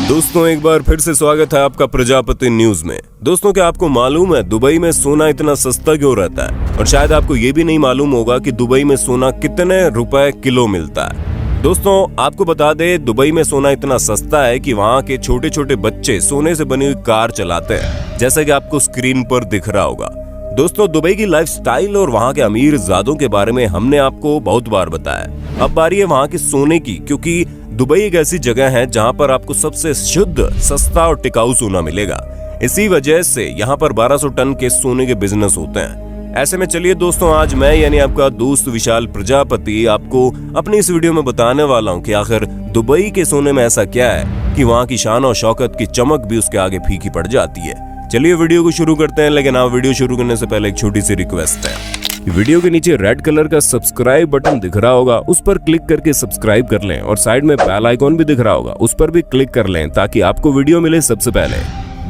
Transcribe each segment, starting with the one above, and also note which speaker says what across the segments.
Speaker 1: दोस्तों एक बार फिर से स्वागत है आपका प्रजापति न्यूज में। दोस्तों क्या आपको मालूम है दुबई में सोना इतना सस्ता क्यों रहता है? और शायद आपको ये भी नहीं मालूम होगा कि दुबई में सोना कितने रुपए किलो मिलता है। दोस्तों आपको बता दे दुबई में सोना इतना सस्ता है कि वहाँ के छोटे छोटे बच्चे सोने से बनी हुई कार चलाते हैं, जैसा कि आपको स्क्रीन पर दिख रहा होगा। दोस्तों दुबई की लाइफस्टाइल और वहाँ के अमीर ज़ादों के बारे में हमने आपको बहुत बार बताया। अब बारी है वहाँ के सोने की, क्योंकि दुबई एक ऐसी जगह है जहाँ पर आपको सबसे शुद्ध, सस्ता और टिकाऊ सोना मिलेगा। इसी वजह से यहाँ पर 1200 टन के सोने के बिजनेस होते हैं। ऐसे में चलिए दोस्तों आज मैं यानी आपका दोस्त विशाल प्रजापति आपको अपनी इस वीडियो में बताने वाला हूँ कि आखिर दुबई के सोने में ऐसा क्या है कि वहाँ की शान और शौकत की चमक भी उसके आगे फीकी पड़ जाती है। चलिए वीडियो को शुरू करते हैं, लेकिन आप वीडियो शुरू करने से पहले एक छोटी सी रिक्वेस्ट है। वीडियो के नीचे रेड कलर का सब्सक्राइब बटन दिख रहा होगा, उस पर क्लिक करके सब्सक्राइब कर लें और साइड में बेल आइकॉन भी दिख रहा होगा, उस पर भी क्लिक कर लें ताकि आपको वीडियो मिले सबसे पहले।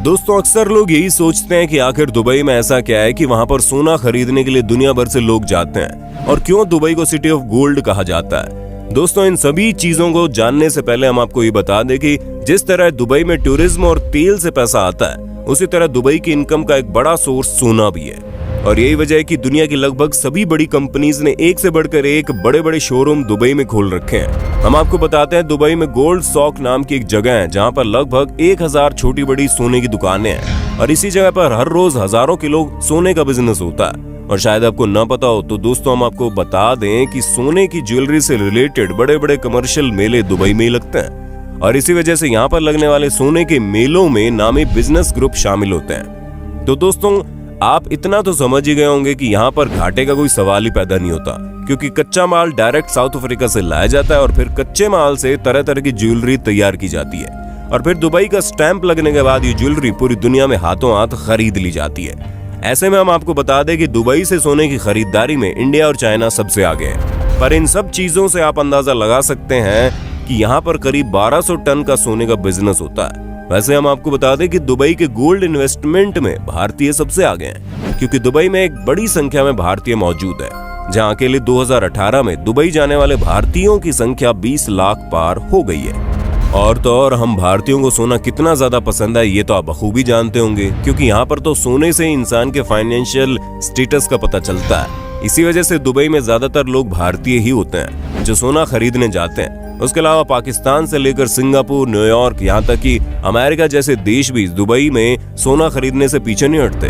Speaker 1: दोस्तों अक्सर लोग यही सोचते हैं कि आखिर दुबई में ऐसा क्या है कि वहां पर सोना खरीदने के लिए दुनिया भर से लोग जाते हैं और क्यों दुबई को सिटी ऑफ गोल्ड कहा जाता है। दोस्तों इन सभी चीजों को जानने से पहले हम आपको ये बता दें कि जिस तरह दुबई में टूरिज्म और तेल से पैसा आता है, उसी तरह दुबई की इनकम का एक बड़ा सोर्स सोना भी है। और यही वजह है कि दुनिया की लगभग सभी बड़ी कंपनीज ने एक से बढ़कर एक बड़े बड़े शोरूम दुबई में खोल रखे हैं। हम आपको बताते हैं दुबई में गोल्ड सॉक नाम की एक जगह है जहां पर लगभग 1000 छोटी बड़ी सोने की दुकानें हैं और इसी जगह पर हर रोज हजारों किलो सोने का बिजनेस होता है। और शायद आपको न पता हो तो दोस्तों हम आपको बता दें कि सोने की ज्वेलरी से रिलेटेड बड़े बड़े कमर्शियल मेले दुबई में ही लगते हैं और इसी वजह से यहाँ पर लगने वाले सोने के मेलों में नामी बिजनेस ग्रुप शामिल होते हैं। तो दोस्तों आप इतना तो समझ ही गए होंगे कि यहाँ पर घाटे का कोई सवाल ही पैदा नहीं होता, क्योंकि कच्चा माल डायरेक्ट साउथ अफ्रीका से लाया जाता है और फिर कच्चे माल से तरह तरह की ज्वेलरी तैयार की जाती है और फिर दुबई का स्टैंप लगने के बाद ये ज्वेलरी पूरी दुनिया में हाथों हाथ खरीद ली जाती है। ऐसे में हम आपको बता दें कि दुबई से सोने की खरीदारी में इंडिया और चाइना सबसे आगे है। पर इन सब चीजों से आप अंदाजा लगा सकते हैं कि यहाँ पर करीब 1200 टन का सोने का बिजनेस होता है। वैसे हम आपको बता दें कि दुबई के गोल्ड इन्वेस्टमेंट में भारतीय सबसे आगे हैं, क्योंकि दुबई में एक बड़ी संख्या में भारतीय मौजूद है, जहां अकेले 2018 में दुबई जाने वाले भारतीयों की संख्या 20 लाख पार हो गई है। और तो और हम भारतीयों को सोना कितना ज्यादा पसंद है ये तो आप बखूबी जानते होंगे, क्योंकि यहाँ पर तो सोने से इंसान के फाइनेंशियल स्टेटस का पता चलता है। इसी वजह से दुबई में ज्यादातर लोग भारतीय ही होते हैं जो सोना खरीदने जाते हैं। उसके अलावा पाकिस्तान से लेकर सिंगापुर, न्यूयॉर्क, यहाँ तक कि अमेरिका जैसे देश भी दुबई में सोना खरीदने से पीछे नहीं हटते।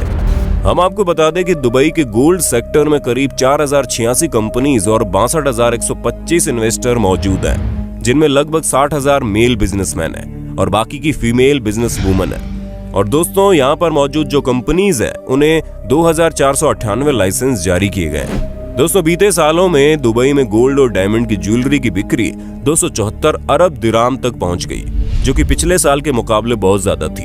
Speaker 1: हम आपको बता दें कि दुबई के गोल्ड सेक्टर में करीब 4086 कंपनीज और 62,125 इन्वेस्टर मौजूद हैं, जिनमें लगभग 60,000 मेल बिजनेसमैन हैं और बाकी की फीमेल बिजनेस वुमन है। और दोस्तों यहाँ पर मौजूद जो कंपनीज है उन्हें 2498 लाइसेंस जारी किए गए हैं। दोस्तों बीते सालों में दुबई में गोल्ड और डायमंड की ज्वेलरी की बिक्री 274 अरब दिराम तक पहुंच गई, जो कि पिछले साल के मुकाबले बहुत ज्यादा थी।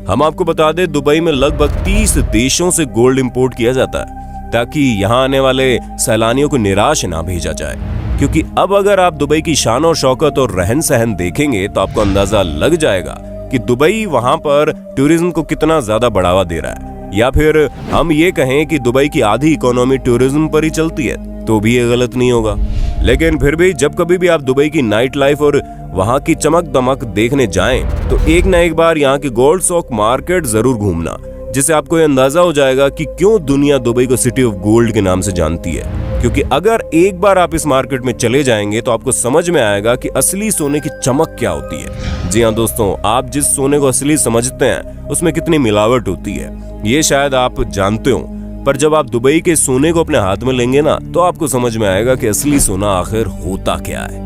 Speaker 1: हम आपको बता दें दुबई में लगभग 30 देशों से गोल्ड इंपोर्ट किया जाता है ताकि यहाँ आने वाले सैलानियों को निराश ना भेजा जाए, क्योंकि अब अगर आप दुबई की शान और शौकत और रहन सहन देखेंगे तो आपको अंदाजा लग जाएगा कि दुबई वहां पर टूरिज्म को कितना ज्यादा बढ़ावा दे रहा है। या फिर हम ये कहें कि दुबई की आधी इकोनॉमी टूरिज्म पर ही चलती है तो भी ये गलत नहीं होगा। लेकिन फिर भी जब कभी भी आप दुबई की नाइट लाइफ और वहां की चमक दमक देखने जाएं तो एक ना एक बार यहाँ की गोल्ड सॉक मार्केट जरूर घूमना, जिससे आपको ये अंदाजा हो जाएगा कि क्यों दुनिया दुबई को सिटी ऑफ गोल्ड के नाम से जानती है। क्योंकि अगर एक बार आप इस मार्केट में चले जाएंगे तो आपको समझ में आएगा कि असली सोने की चमक क्या होती है। जी हाँ दोस्तों, आप जिस सोने को असली समझते हैं उसमें कितनी मिलावट होती है ये शायद आप जानते हो, पर जब आप दुबई के सोने को अपने हाथ में लेंगे ना तो आपको समझ में आएगा कि असली सोना आखिर होता क्या है।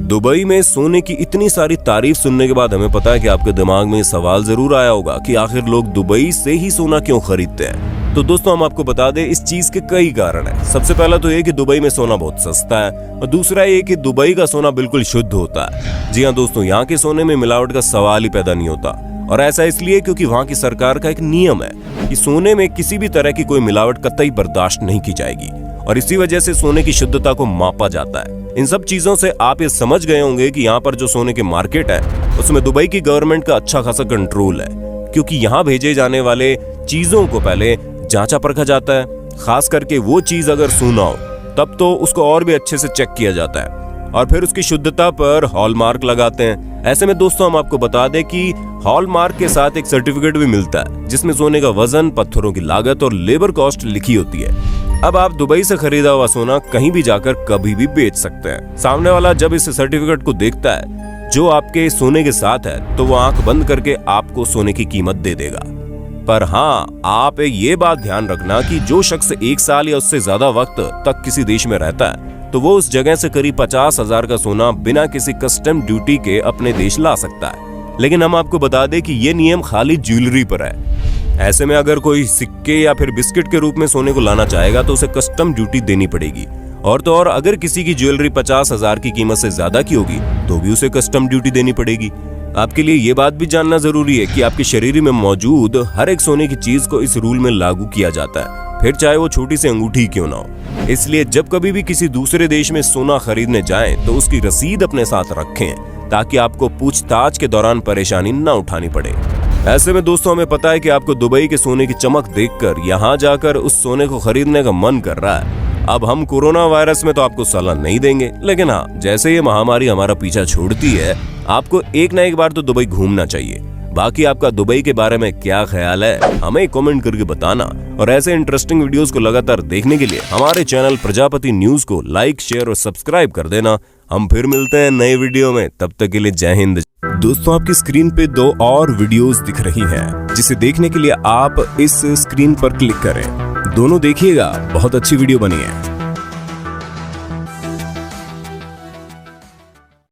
Speaker 1: दुबई में सोने की इतनी सारी तारीफ सुनने के बाद हमें पता है कि आपके दिमाग में सवाल जरूर आया होगा कि आखिर लोग दुबई से ही सोना क्यों खरीदते हैं। तो दोस्तों हम आपको बता दें इस चीज के कई कारण हैं। सबसे पहला तो ये कि दुबई में सोना बहुत सस्ता है और दूसरा ये कि दुबई का सोना बिल्कुल शुद्ध होता है। जी हाँ दोस्तों, यहाँ के सोने में मिलावट का सवाल ही पैदा नहीं होता और ऐसा इसलिए क्योंकि वहाँ की सरकार का एक नियम है कि सोने में किसी भी तरह की कोई मिलावट कतई बर्दाश्त नहीं की जाएगी और इसी वजह से सोने की शुद्धता को मापा जाता है। इन सब चीजों से आप ये समझ गए होंगे कि यहाँ पर जो सोने की मार्केट है उसमें दुबई की गवर्नमेंट का अच्छा खासा कंट्रोल है, क्योंकि यहाँ भेजे जाने वाले चीजों को पहले जांचा परखा जाता है। खास करके वो चीज अगर सोना हो तब तो उसको और भी अच्छे से चेक किया जाता है और फिर उसकी शुद्धता पर हॉलमार्क लगाते हैं। ऐसे में दोस्तों हम आपको बता दें कि हॉलमार्क के साथ एक सर्टिफिकेट भी मिलता है जिसमें सोने का वजन, पत्थरों की लागत और लेबर कॉस्ट लिखी होती है। अब आप दुबई से खरीदा हुआ सोना कहीं भी जाकर कभी भी बेच सकते हैं। सामने वाला जब इस सर्टिफिकेट को देखता है जो आपके सोने के साथ है तो वो आंख बंद करके आपको सोने की कीमत दे देगा। पर हाँ, आप ये बात ध्यान रखना कि जो शख्स 1 साल या उससे ज्यादा वक्त तक किसी देश में रहता है तो वो उस जगह से करीब 50,000 का सोना बिना किसी कस्टम ड्यूटी के अपने देश ला सकता है। लेकिन हम आपको बता दें कि ये नियम खाली ज्वेलरी पर है। ऐसे में अगर कोई सिक्के या फिर बिस्किट के रूप में सोने को लाना चाहेगा तो उसे कस्टम ड्यूटी देनी पड़ेगी। और तो और अगर किसी की ज्वेलरी 50,000 की कीमत से ज्यादा की होगी तो भी उसे कस्टम ड्यूटी देनी पड़ेगी। आपके लिए ये बात भी जानना जरूरी है कि आपके शरीर में मौजूद हर एक सोने की चीज को इस रूल में लागू किया जाता है, फिर चाहे वो छोटी सी अंगूठी क्यों ना हो। इसलिए जब कभी भी किसी दूसरे देश में सोना खरीदने जाएं तो उसकी रसीद अपने साथ रखें ताकि आपको पूछताछ के दौरान परेशानी न उठानी पड़े। ऐसे में दोस्तों हमें पता है कि आपको दुबई के सोने की चमक देखकर यहाँ जाकर उस सोने को खरीदने का मन कर रहा है। अब हम कोरोना वायरस में तो आपको सलाह नहीं देंगे, लेकिन हाँ, जैसे ये महामारी हमारा पीछा छोड़ती है आपको एक ना एक बार तो दुबई घूमना चाहिए। बाकी आपका दुबई के बारे में क्या ख्याल है हमें कमेंट करके बताना। और ऐसे इंटरेस्टिंग वीडियोस को लगातार देखने के लिए हमारे चैनल प्रजापति न्यूज को लाइक, शेयर और सब्सक्राइब कर देना। हम फिर मिलते हैं नए वीडियो में, तब तक के लिए जय हिंद। दोस्तों आपकी स्क्रीन पे 2 और वीडियोस दिख रही हैं, जिसे देखने के लिए आप इस स्क्रीन पर क्लिक करें। दोनों देखिएगा, बहुत अच्छी वीडियो बनी है।